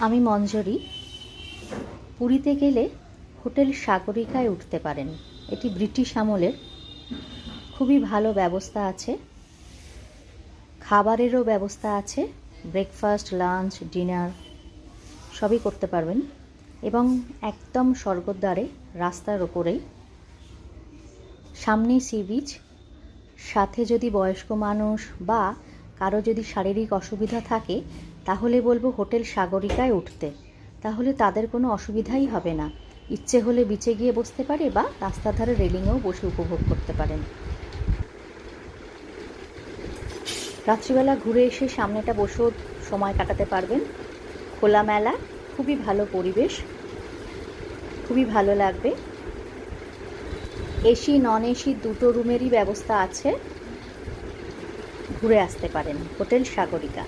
আমি মঞ্জরি। পুরীতে গেলে হোটেল সাগরিকায় উঠতে পারেন। এটি ব্রিটিশ আমলের, খুবই ভালো ব্যবস্থা আছে, খাবারেরও ব্যবস্থা আছে, ব্রেকফাস্ট, লাঞ্চ, ডিনার সবই করতে পারবেন। এবং একদম স্বর্গদ্বারে রাস্তার ওপরেই, সামনেই সি বিচ। সাথে যদি বয়স্ক মানুষ বা কারো যদি শারীরিক অসুবিধা থাকে তাহলে বলবো হোটেল সাগরিকায় উঠতে, তাহলে তাদের কোনো অসুবিধাই হবে না। ইচ্ছে হলে বিচে গিয়ে বসতে পারে বা রাস্তার ধারে রেলিংয়েও বসে উপভোগ করতে পারেন। রাত্রিবেলা ঘুরে এসে সামনেটা বসেও সময় কাটাতে পারবেন। খোলামেলা, খুবই ভালো পরিবেশ, খুবই ভালো লাগবে। এসি নন এসি দুটো রুমেরই ব্যবস্থা আছে। ঘুরে আসতে পারেন হোটেল সাগরিকা।